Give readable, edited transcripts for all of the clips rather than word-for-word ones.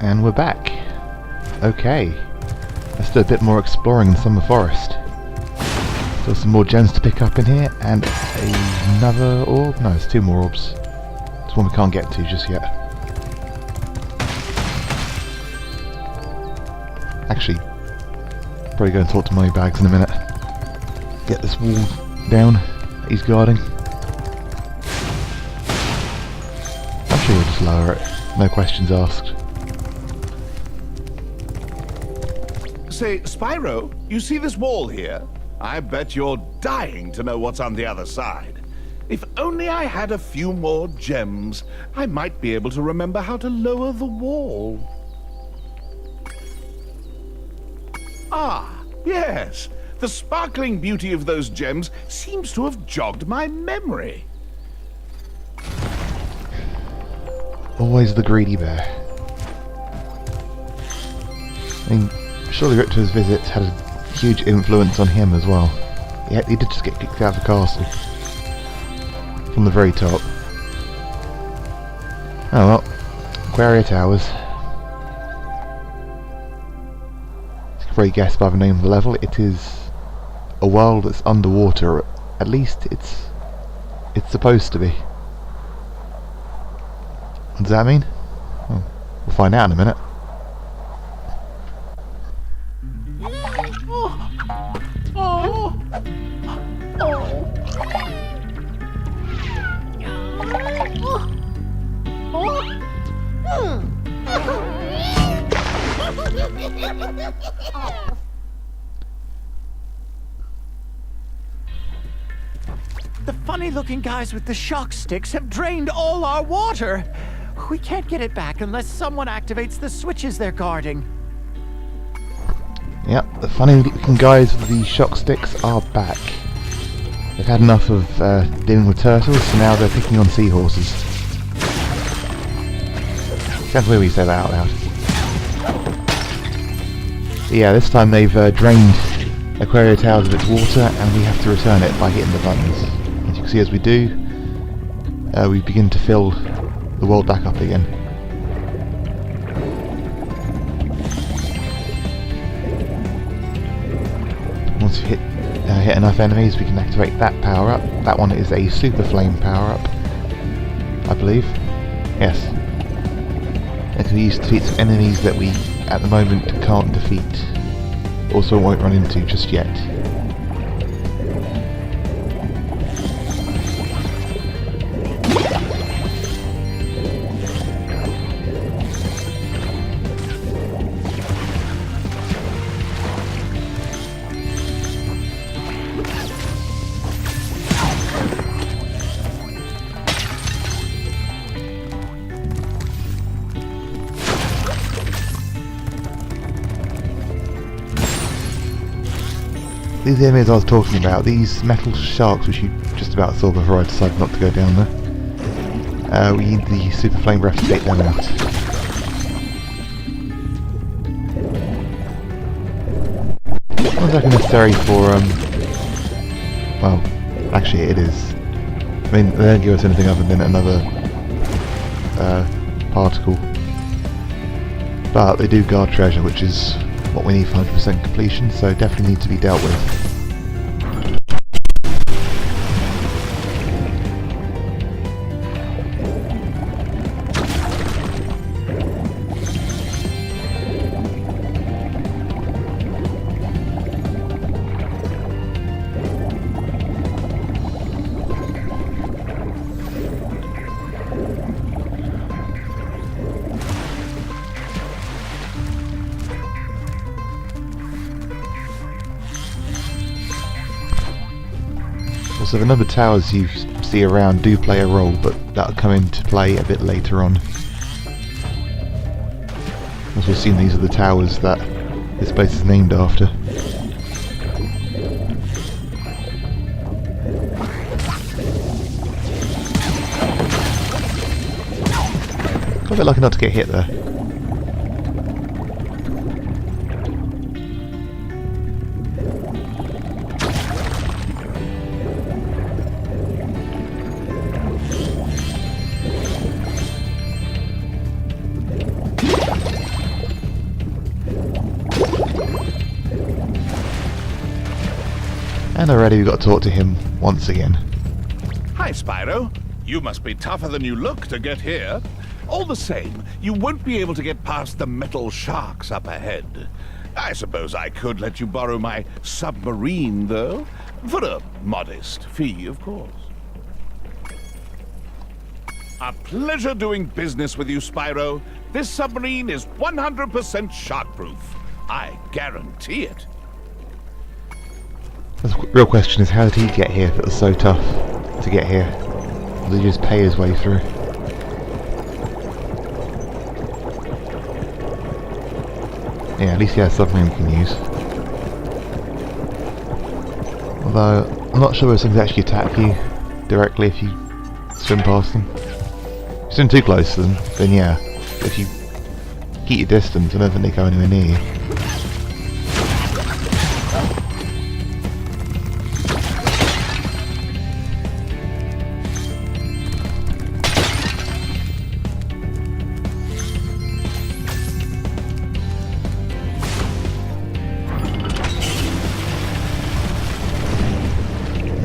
And we're back. Okay. Let's do a bit more exploring in Summer Forest. Still some more gems to pick up in here, and another orb? No, there's two more orbs. It's one we can't get to just yet. Actually, probably go and talk to Money Bags in a minute. Get this wall down that he's guarding. I'm sure he'll just lower it. No questions asked. Say, Spyro, you see this wall here? I bet you're dying to know what's on the other side. If only I had a few more gems, I might be able to remember how to lower the wall. Ah, yes. The sparkling beauty of those gems seems to have jogged my memory. Always the greedy bear. I mean, surely Ripto's visit had a huge influence on him as well. Yeah, he did just get kicked out of the castle. From the very top. Oh well. Aquaria Towers. You can probably guess by the name of the level, it is a world that's underwater. At least it's supposed to be. What does that mean? Oh, we'll find out in a minute. The funny-looking guys with the shock sticks have drained all our water. We can't get it back unless someone activates the switches they're guarding. Yep, the funny-looking guys with the shock sticks are back. They've had enough of dealing with turtles, so now they're picking on seahorses. Sounds weird when you say that out loud. Yeah, this time they've drained Aquaria Towers of its water, and we have to return it by hitting the buttons. As you can see, as we do, we begin to fill the world back up again. Once we hit enough enemies, we can activate that power up. That one is a super flame power up, I believe. Yes. It can be used to defeat some enemies that we at the moment can't defeat. Also won't run into just yet. These enemies I was talking about, these metal sharks which you just about saw before I decided not to go down there. We need the super flame breath to take them out. Not exactly necessary for, well, actually it is. I mean, they don't give us anything other than another particle. But they do guard treasure, which is what we need for 100% completion, so definitely need to be dealt with. So the number of towers you see around do play a role, but that'll come into play a bit later on. As we've seen, these are the towers that this place is named after. Got a bit lucky not to get hit there. And already we've got to talk to him once again. Hi, Spyro. You must be tougher than you look to get here. All the same, you won't be able to get past the metal sharks up ahead. I suppose I could let you borrow my submarine, though. For a modest fee, of course. A pleasure doing business with you, Spyro. This submarine is 100% shark-proof. I guarantee it. The real question is, how did he get here if it was so tough to get here? Or did he just pay his way through? Yeah, at least he has a submarine we can use. Although, I'm not sure if things actually attack you directly if you swim past them. If you swim too close to them, then yeah. If you keep your distance, I don't think they go anywhere near you.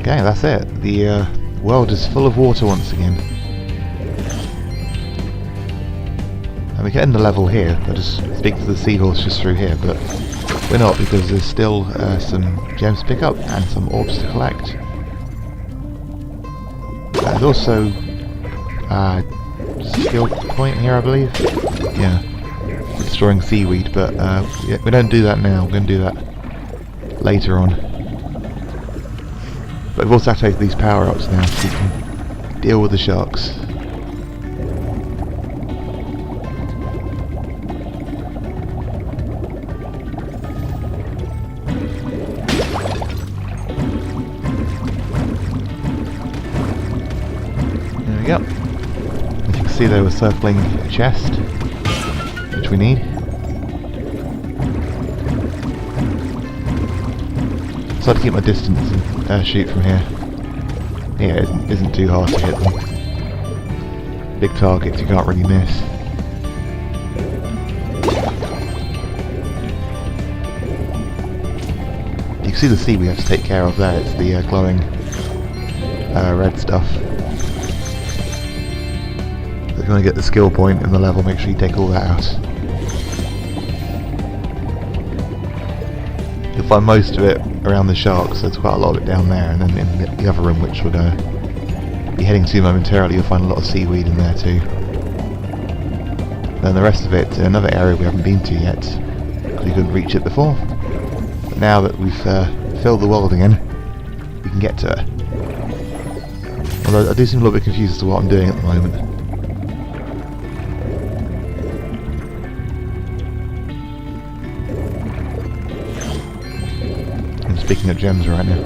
Okay, that's it. The world is full of water once again. And we get in the level here. I just speak to the seahorse just through here, but we're not, because there's still some gems to pick up and some orbs to collect. There's also a skill point here, I believe. Yeah, destroying seaweed, but yeah, we don't do that now. We're going to do that later on. But we've also activated these power-ups now, so we can deal with the sharks. There we go. As you can see, they were circling a chest, which we need. So I to keep my distance and shoot from here. Yeah, it isn't too hard to hit them. Big targets you can't really miss. You can see the sea we have to take care of there. It's the glowing red stuff. If you want to get the skill point in the level, make sure you take all that out. You'll find most of it around the sharks, so there's quite a lot of it down there, and then in the other room, which we're going to be heading to momentarily, you'll find a lot of seaweed in there too. Then the rest of it, another area we haven't been to yet, because we couldn't reach it before. But now that we've filled the world again, we can get to it. Although I do seem a little bit confused as to what I'm doing at the moment. Speaking of gems right now.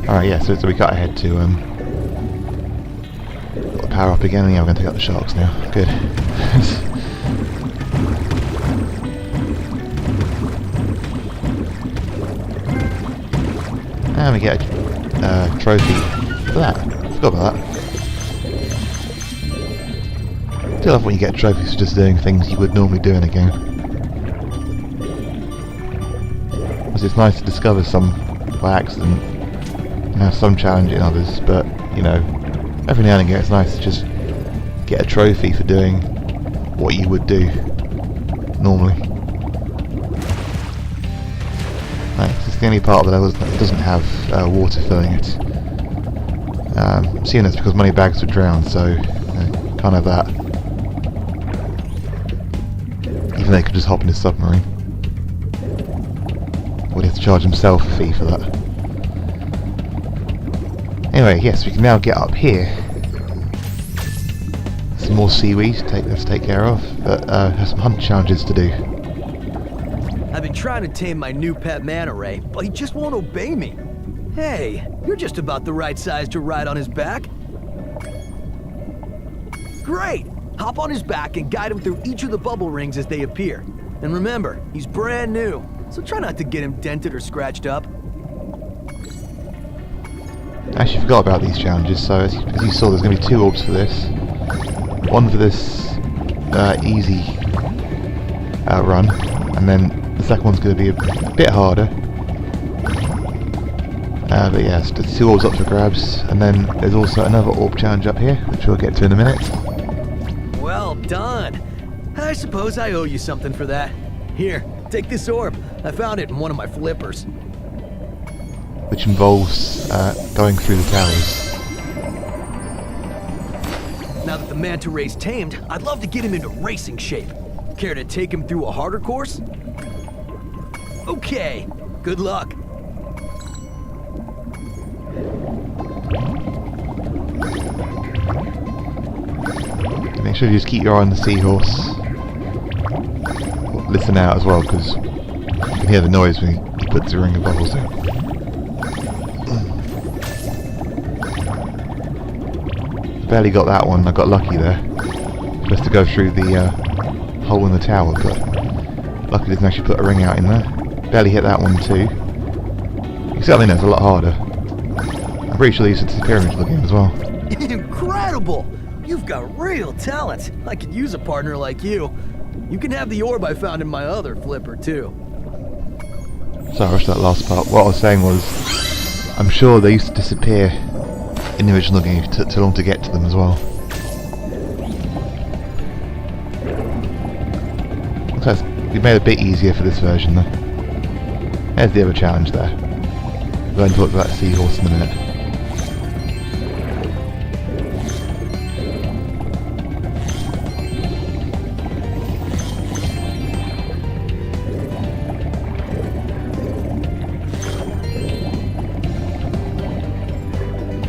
Alright, yeah, so we cut ahead to power up again, and yeah, we're going to take out the sharks now. Good. And we get a trophy for that. Forgot about that. I do love when you get trophies for just doing things you would normally do in a game. It's nice to discover some by accident and have some challenge in others, but you know, every now and again it's nice to just get a trophy for doing what you would do normally. Right, this is the only part of the level that doesn't have water filling it. I'm assuming that's because moneybags would drown, so can't have that. Even though he could just hop in his submarine. Would have to charge himself a fee for that. Anyway, yes, we can now get up here. Some more seaweed to take care of, but have some hunt challenges to do. I've been trying to tame my new pet manta ray, but he just won't obey me. Hey, you're just about the right size to ride on his back. Great! Hop on his back and guide him through each of the bubble rings as they appear. And remember, he's brand new, so try not to get him dented or scratched up. I actually forgot about these challenges, so as you saw, there's going to be 2 orbs for this. One for this easy run, and then The second one's going to be a bit harder. But yeah, it's just 2 orbs up for grabs, and then there's also another orb challenge up here, which we'll get to in a minute. Well done. I suppose I owe you something for that. Here, take this orb. I found it in one of my flippers. Which involves going through the towers. Now that the manta ray's tamed, I'd love to get him into racing shape. Care to take him through a harder course? Okay, good luck. Make sure you just keep your eye on the seahorse. Listen out as well, because you can hear the noise when he puts the ring of bubbles in. Barely got that one, I got lucky there. Just to go through the hole in the tower, but lucky didn't actually put a ring out in there. Barely hit that one too. Except I know it's a lot harder. I'm pretty sure they used it to the pyramid of the game as well. Incredible! You've got real talent. I could use a partner like you. You can have the orb I found in my other flipper too. Sorry, I rushed that last part. What I was saying was, I'm sure they used to disappear in the original game. It took too long to get to them as well. Looks like it's made it a bit easier for this version though. There's the other challenge there. We're going to talk about Seahorse in a minute.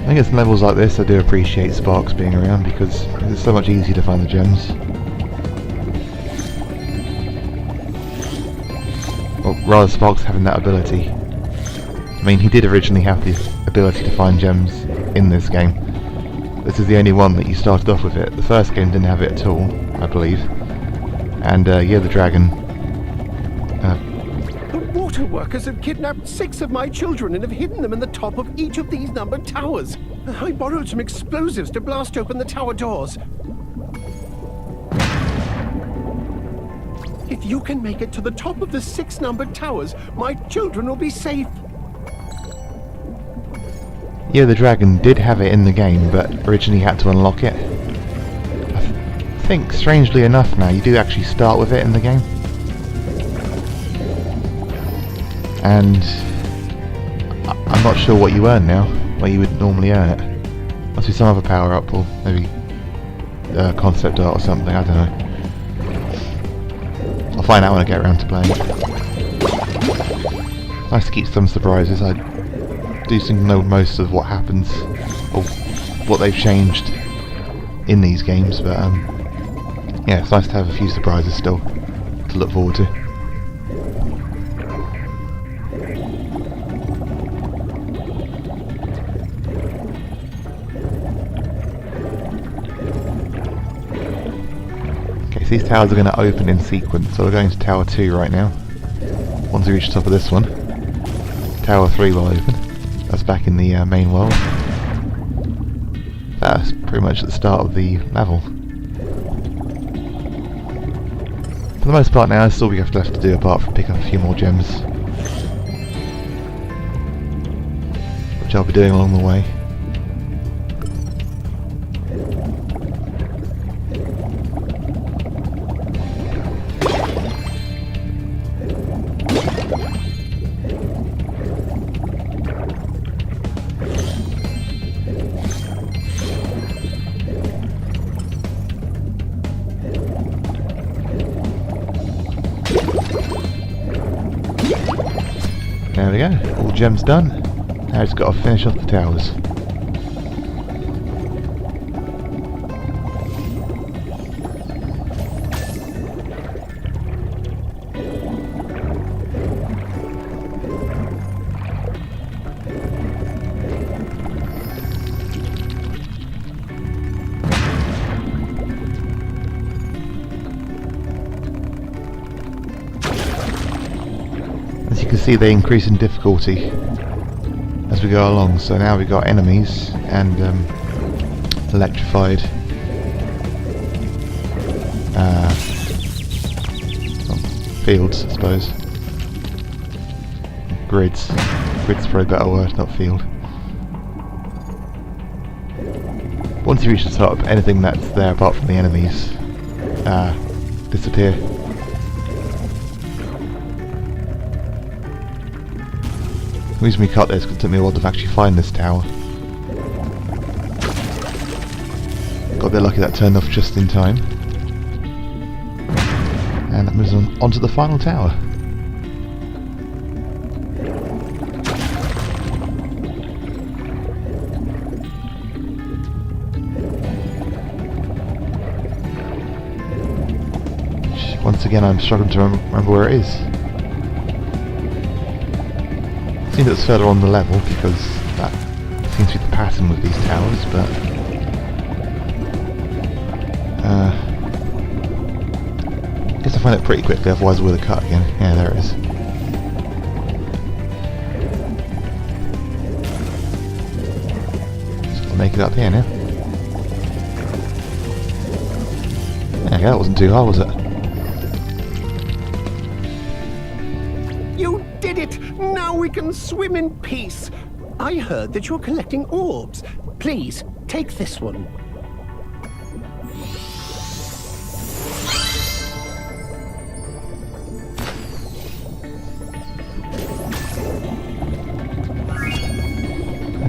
I think it's levels like this I do appreciate Sparks being around because it's so much easier to find the gems. Or rather, Sparks having that ability. I mean, he did originally have the ability to find gems in this game. This is the only one that you started off with it. The first game didn't have it at all, I believe. And yeah, the dragon. The water workers have kidnapped 6 of my children and have hidden them in the top of each of these numbered towers. I borrowed some explosives to blast open the tower doors. If you can make it to the top of the 6 numbered towers, my children will be safe. Yeah, the dragon did have it in the game, but originally had to unlock it. I think, strangely enough now, you do actually start with it in the game. And I'm not sure what you earn now, where you would normally earn it. Must be some other power up, or maybe concept art or something, I don't know. I'll find out when I get around to playing it. Nice to keep some surprises. I do seem to know most of what happens, or what they've changed in these games, but yeah, it's nice to have a few surprises still to look forward to. These towers are going to open in sequence, so we're going to Tower 2 right now. Once we reach the top of this one, Tower 3 will open. That's back in the main world. That's pretty much at the start of the level. For the most part now, that's all we have left to do apart from pick up a few more gems. Which I'll be doing along the way. There we go, all gems done. Now it's got to finish off the towers. As you can see, they increase in difficulty as we go along, so now we've got enemies and electrified fields, I suppose. Grids. Grids probably a better word, not field. Once you reach the top, anything that's there apart from the enemies disappear. The reason we cut this because it took me a while to actually find this tower. Got a bit lucky that turned off just in time. And that moves on to the final tower. Once again, I'm struggling to remember where it is. It seems it's further on the level because that seems to be the pattern with these towers, but I guess I find it pretty quickly, otherwise I would have cut again. Yeah, there it is. Just gotta make it up here now. There you go, that wasn't too hard, was it? You did it! Now we can swim in peace. I heard that you're collecting orbs. Please, take this one.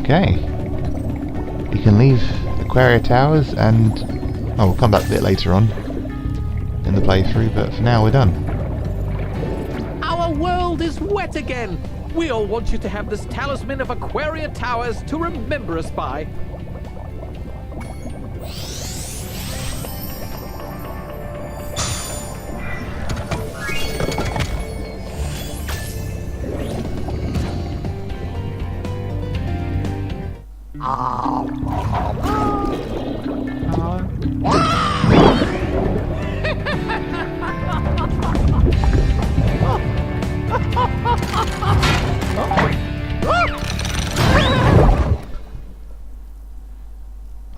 Okay. You can leave Aquaria Towers and... oh, we'll come back a bit later on in the playthrough, but for now we're done. Our world is wet again! We all want you to have this talisman of Aquaria Towers to remember us by.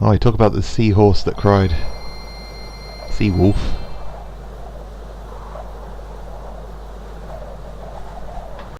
Oh, you talk about the seahorse that cried. Sea wolf.